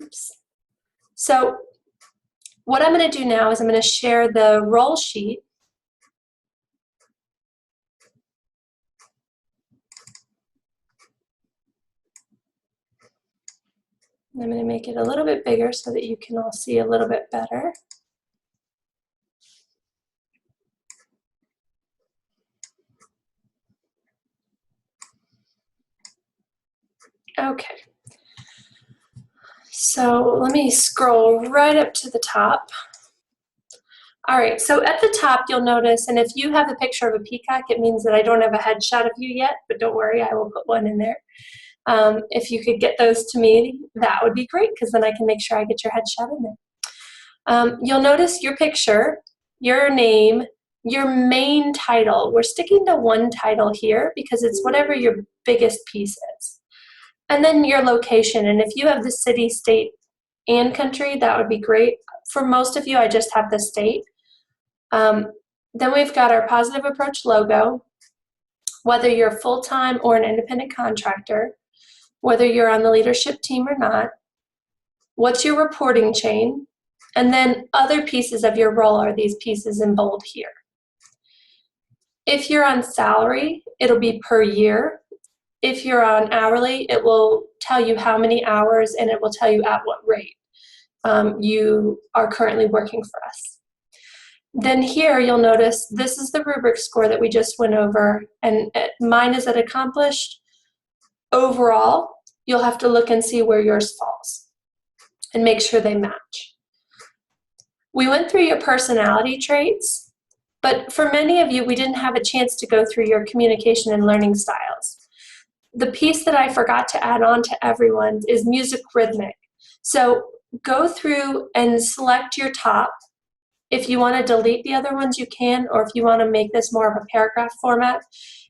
Oops. So what I'm going to do now is I'm going to share the role sheet. I'm going to make it a little bit bigger so that you can all see a little bit better. Okay. So let me scroll right up to the top. All right, so at the top you'll notice, and if you have a picture of a peacock, it means that I don't have a headshot of you yet, but don't worry, I will put one in there. If you could get those to me, that would be great, because then I can make sure I get your headshot in there. You'll notice your picture, your name, your main title. We're sticking to one title here because it's whatever your biggest piece is. And then your location, and if you have the city, state, and country, that would be great. For most of you, I just have the state. Then we've got our Positive Approach logo, whether you're full-time or an independent contractor, whether you're on the leadership team or not, what's your reporting chain, and then other pieces of your role are these pieces in bold here. If you're on salary, it'll be per year. If you're on hourly, it will tell you how many hours and it will tell you at what rate you are currently working for us. Then here you'll notice this is the rubric score that we just went over, and mine is at accomplished. Overall, you'll have to look and see where yours falls and make sure they match. We went through your personality traits, but for many of you, we didn't have a chance to go through your communication and learning styles. The piece that I forgot to add on to everyone is music rhythmic. So go through and select your top. If you want to delete the other ones, you can, or if you want to make this more of a paragraph format,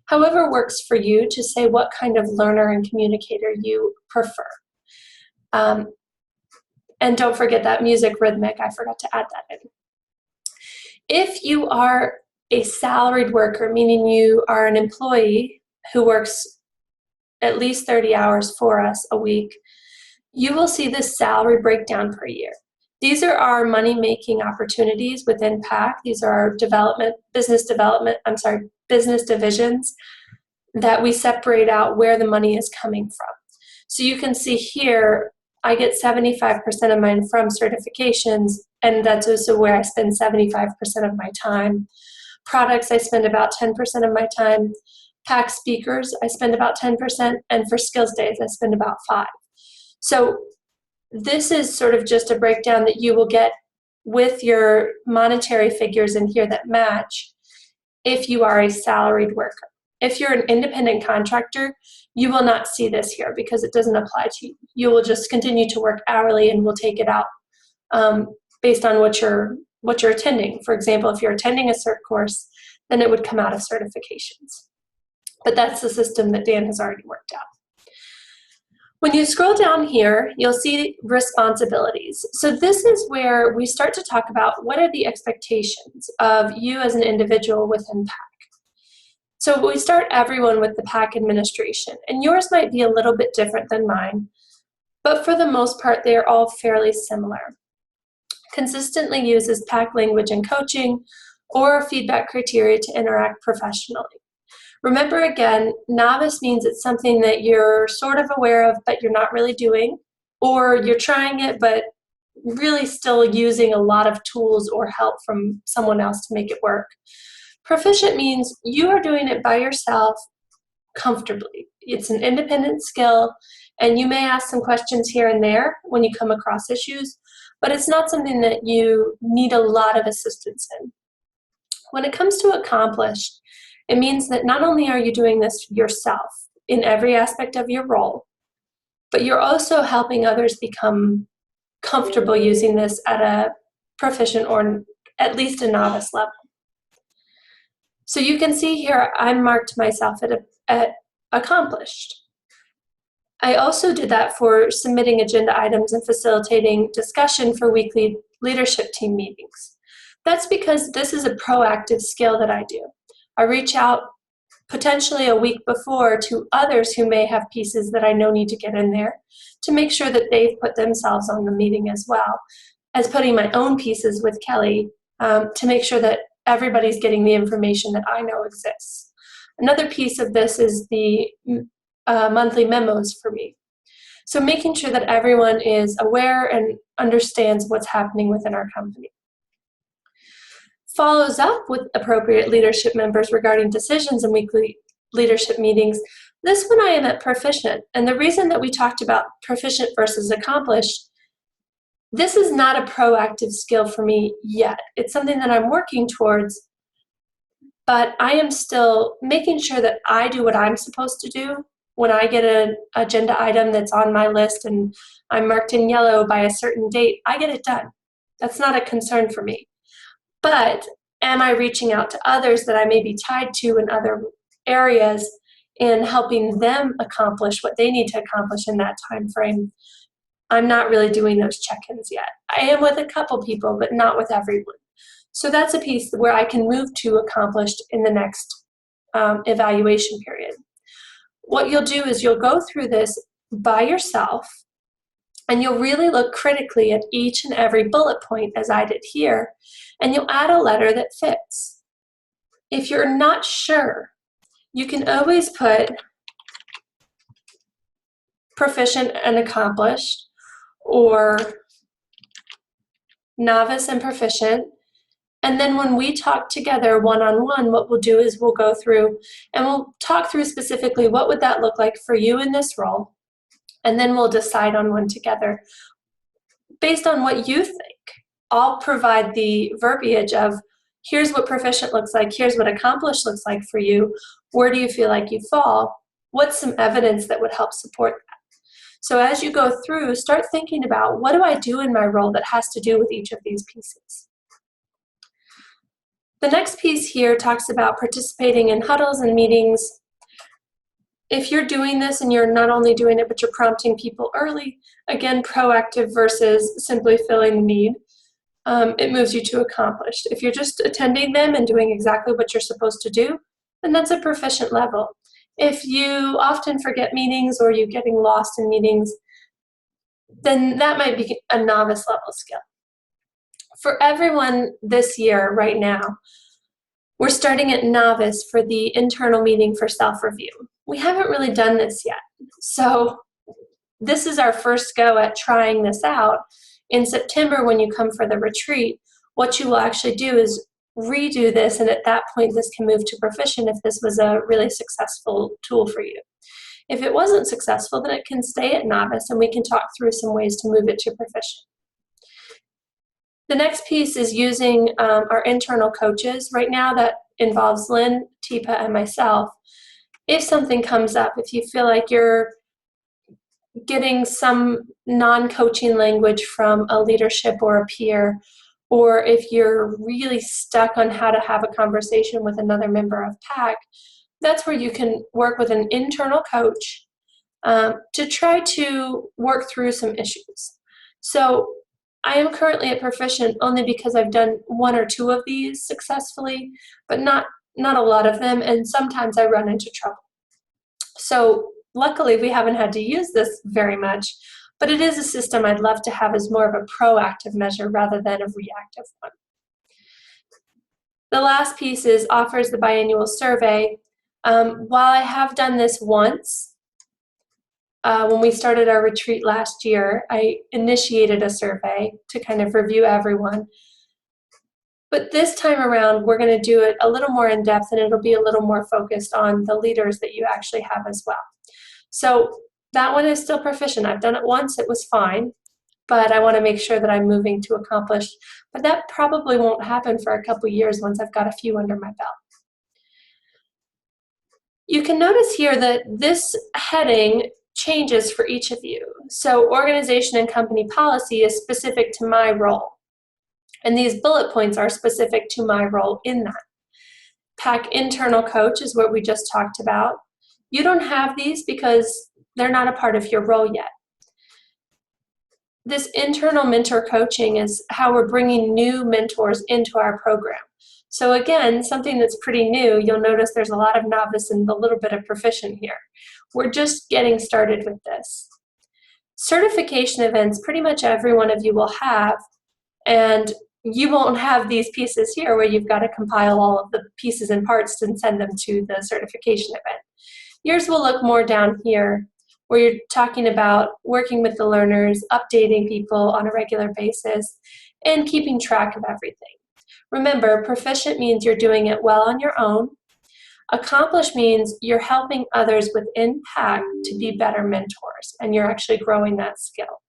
however works for you to say what kind of learner and communicator you prefer. And don't forget that music rhythmic, I forgot to add that in. If you are a salaried worker, meaning you are an employee who works at least 30 hours for us a week, you will see this salary breakdown per year. These are our money-making opportunities within PAC. These are our business divisions that we separate out where the money is coming from. So you can see here, I get 75% of mine from certifications, and that's also where I spend 75% of my time. Products, I spend about 10% of my time. PAC speakers, I spend about 10%, and for skills days, I spend about 5%. So this is sort of just a breakdown that you will get with your monetary figures in here that match if you are a salaried worker. If you're an independent contractor, you will not see this here because it doesn't apply to you. You will just continue to work hourly and we'll take it out based on what you're attending. For example, if you're attending a cert course, then it would come out of certifications. But that's the system that Dan has already worked out. When you scroll down here, you'll see responsibilities. So this is where we start to talk about what are the expectations of you as an individual within PAC. So we start everyone with the PAC administration, and yours might be a little bit different than mine, but for the most part, they are all fairly similar. Consistently uses PAC language and coaching or feedback criteria to interact professionally. Remember again, novice means it's something that you're sort of aware of, but you're not really doing, or you're trying it, but really still using a lot of tools or help from someone else to make it work. Proficient means you are doing it by yourself comfortably. It's an independent skill, and you may ask some questions here and there when you come across issues, but it's not something that you need a lot of assistance in. When it comes to accomplished, it means that not only are you doing this yourself in every aspect of your role, but you're also helping others become comfortable using this at a proficient or at least a novice level. So you can see here, I marked myself at accomplished. I also did that for submitting agenda items and facilitating discussion for weekly leadership team meetings. That's because this is a proactive skill that I do. I reach out potentially a week before to others who may have pieces that I know need to get in there, to make sure that they've put themselves on the meeting as well as putting my own pieces with Kelly, to make sure that everybody's getting the information that I know exists. Another piece of this is the monthly memos for me. So making sure that everyone is aware and understands what's happening within our company. Follows up with appropriate leadership members regarding decisions and weekly leadership meetings. This one I am at proficient, and the reason that we talked about proficient versus accomplished, this is not a proactive skill for me yet. It's something that I'm working towards, but I am still making sure that I do what I'm supposed to do. When I get an agenda item that's on my list and I'm marked in yellow by a certain date, I get it done. That's not a concern for me. But am I reaching out to others that I may be tied to in other areas and helping them accomplish what they need to accomplish in that time frame? I'm not really doing those check-ins yet. I am with a couple people, but not with everyone. So that's a piece where I can move to accomplished in the next evaluation period. What you'll do is you'll go through this by yourself, and you'll really look critically at each and every bullet point, as I did here, and you'll add a letter that fits. If you're not sure, you can always put proficient and accomplished, or novice and proficient. And then when we talk together one-on-one, what we'll do is we'll go through and we'll talk through specifically what would that look like for you in this role. And then we'll decide on one together based on what you think. I'll provide the verbiage of here's what proficient looks like, here's what accomplished looks like for you. Where do you feel like you fall? What's some evidence that would help support that? So as you go through, start thinking about what do I do in my role that has to do with each of these pieces. The next piece here talks about participating in huddles and meetings. If you're doing this and you're not only doing it, but you're prompting people early, again, proactive versus simply filling the need, it moves you to accomplished. If you're just attending them and doing exactly what you're supposed to do, then that's a proficient level. If you often forget meetings or you're getting lost in meetings, then that might be a novice level skill. For everyone this year, right now, we're starting at novice for the internal meeting for self-review. We haven't really done this yet. So this is our first go at trying this out. In September, when you come for the retreat, what you will actually do is redo this, and at that point this can move to proficient if this was a really successful tool for you. If it wasn't successful, then it can stay at novice and we can talk through some ways to move it to proficient. The next piece is using our internal coaches. Right now that involves Lynn, Teepa, and myself. If something comes up, if you feel like you're getting some non-coaching language from a leadership or a peer, or if you're really stuck on how to have a conversation with another member of PAC, that's where you can work with an internal coach to try to work through some issues. So I am currently at proficient only because I've done one or two of these successfully, but not a lot of them, and sometimes I run into trouble. So luckily we haven't had to use this very much, but it is a system I'd love to have as more of a proactive measure rather than a reactive one. The last piece is offers the biannual survey. While I have done this once, when we started our retreat last year, I initiated a survey to kind of review everyone. But this time around, we're going to do it a little more in depth, and it'll be a little more focused on the leaders that you actually have as well. So that one is still proficient. I've done it once, it was fine, but I want to make sure that I'm moving to accomplished. But that probably won't happen for a couple years once I've got a few under my belt. You can notice here that this heading changes for each of you. So organization and company policy is specific to my role. And these bullet points are specific to my role in that. PAC internal coach is what we just talked about. You don't have these because they're not a part of your role yet. This internal mentor coaching is how we're bringing new mentors into our program. So again, something that's pretty new, you'll notice there's a lot of novice and a little bit of proficient here. We're just getting started with this. Certification events, pretty much every one of you will have, and you won't have these pieces here where you've got to compile all of the pieces and parts and send them to the certification event. Yours will look more down here, where you're talking about working with the learners, updating people on a regular basis, and keeping track of everything. Remember, proficient means you're doing it well on your own. Accomplished means you're helping others with impact to be better mentors, and you're actually growing that skill.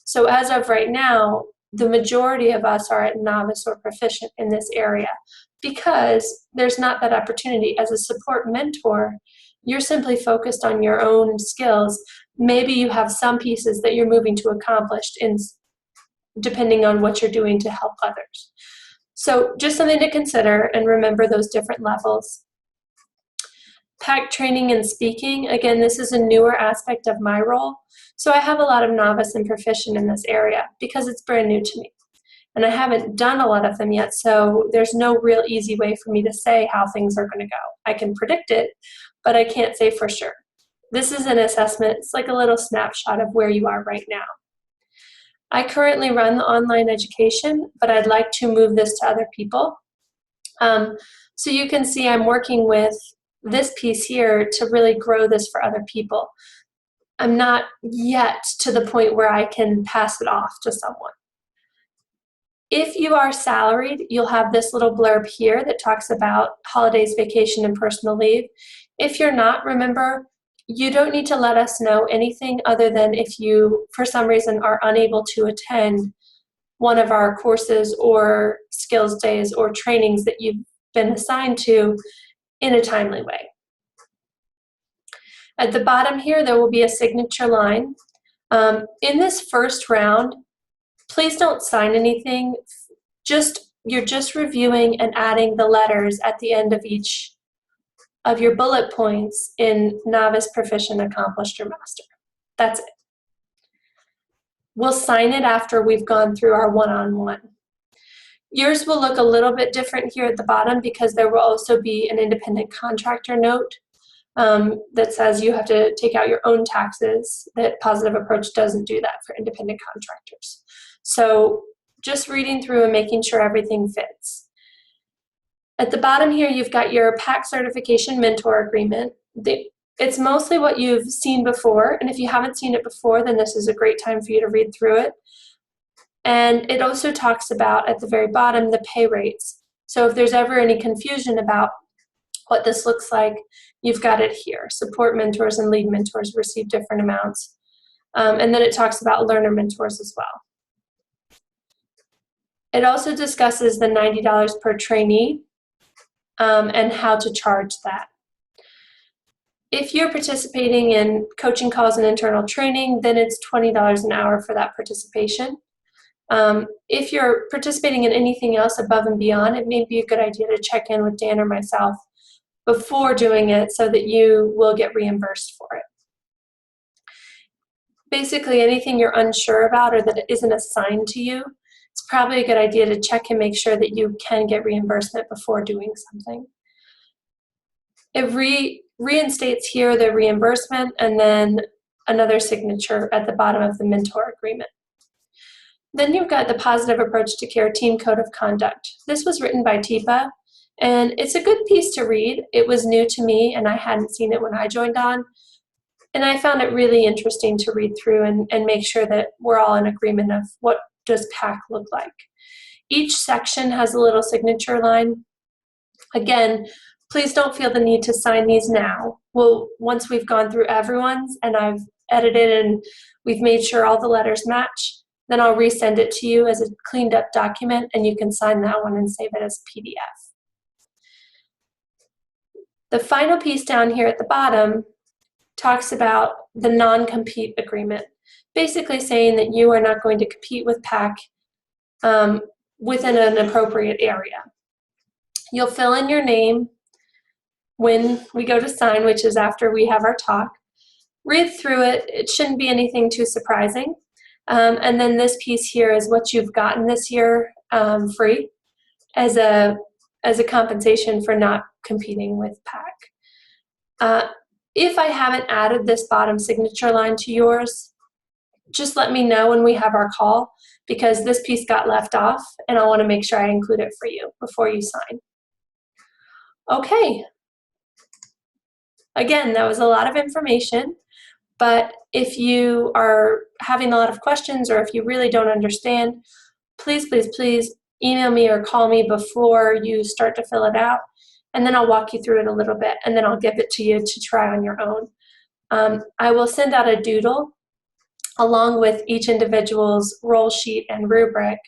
So as of right now, the majority of us are at novice or proficient in this area because there's not that opportunity. As a support mentor, you're simply focused on your own skills. Maybe you have some pieces that you're moving to accomplished depending on what you're doing to help others. So just something to consider, and remember those different levels. PAC training and speaking, again, this is a newer aspect of my role. So I have a lot of novice and proficient in this area because it's brand new to me. And I haven't done a lot of them yet, so there's no real easy way for me to say how things are going to go. I can predict it, but I can't say for sure. This is an assessment. It's like a little snapshot of where you are right now. I currently run the online education, but I'd like to move this to other people. So you can see I'm working with this piece here to really grow this for other people. I'm not yet to the point where I can pass it off to someone. If you are salaried, you'll have this little blurb here that talks about holidays, vacation, and personal leave. If you're not, remember, you don't need to let us know anything other than if you, for some reason, are unable to attend one of our courses or skills days or trainings that you've been assigned to in a timely way. At the bottom here, there will be a signature line. In this first round, please don't sign anything. You're just reviewing and adding the letters at the end of each of your bullet points in novice, proficient, accomplished, or master. That's it. We'll sign it after we've gone through our one-on-one. Yours will look a little bit different here at the bottom because there will also be an independent contractor note that says you have to take out your own taxes. That Positive Approach doesn't do that for independent contractors. So just reading through and making sure everything fits. At the bottom here, you've got your PAC certification mentor agreement. It's mostly what you've seen before, and if you haven't seen it before, then this is a great time for you to read through it. And it also talks about, at the very bottom, the pay rates. So if there's ever any confusion about what this looks like, you've got it here. Support mentors and lead mentors receive different amounts. And then it talks about learner mentors as well. It also discusses the $90 per trainee and how to charge that. If you're participating in coaching calls and internal training, then it's $20 an hour for that participation. If you're participating in anything else above and beyond, it may be a good idea to check in with Dan or myself before doing it so that you will get reimbursed for it. Basically, anything you're unsure about or that isn't assigned to you, it's probably a good idea to check and make sure that you can get reimbursement before doing something. It reinstates here the reimbursement and then another signature at the bottom of the mentor agreement. Then you've got the Positive Approach to Care Team Code of Conduct. This was written by Teepa, and it's a good piece to read. It was new to me, and I hadn't seen it when I joined on. And I found it really interesting to read through and make sure that we're all in agreement of what does PAC look like. Each section has a little signature line. Again, please don't feel the need to sign these now. Once we've gone through everyone's and I've edited and we've made sure all the letters match, then I'll resend it to you as a cleaned up document and you can sign that one and save it as a PDF. The final piece down here at the bottom talks about the non-compete agreement, basically saying that you are not going to compete with PAC within an appropriate area. You'll fill in your name when we go to sign, which is after we have our talk. Read through it. It shouldn't be anything too surprising. And then this piece here is what you've gotten this year free as a as a compensation for not competing with PAC. If I haven't added this bottom signature line to yours, just let me know when we have our call, because this piece got left off and I want to make sure I include it for you before you sign. Okay. Again, that was a lot of information, but if you are having a lot of questions or if you really don't understand, please, please, please email me or call me before you start to fill it out, and then I'll walk you through it a little bit, and then I'll give it to you to try on your own. I will send out a doodle along with each individual's roll sheet and rubric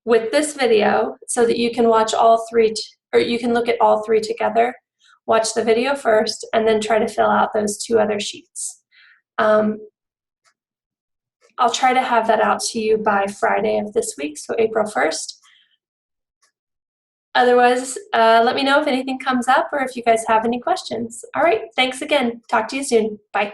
with this video so that you can watch all three, or you can look at all three together. Watch the video first and then try to fill out those 2 other sheets. I'll try to have that out to you by Friday of this week, so April 1st. Otherwise, let me know if anything comes up or if you guys have any questions. All right, thanks again. Talk to you soon. Bye.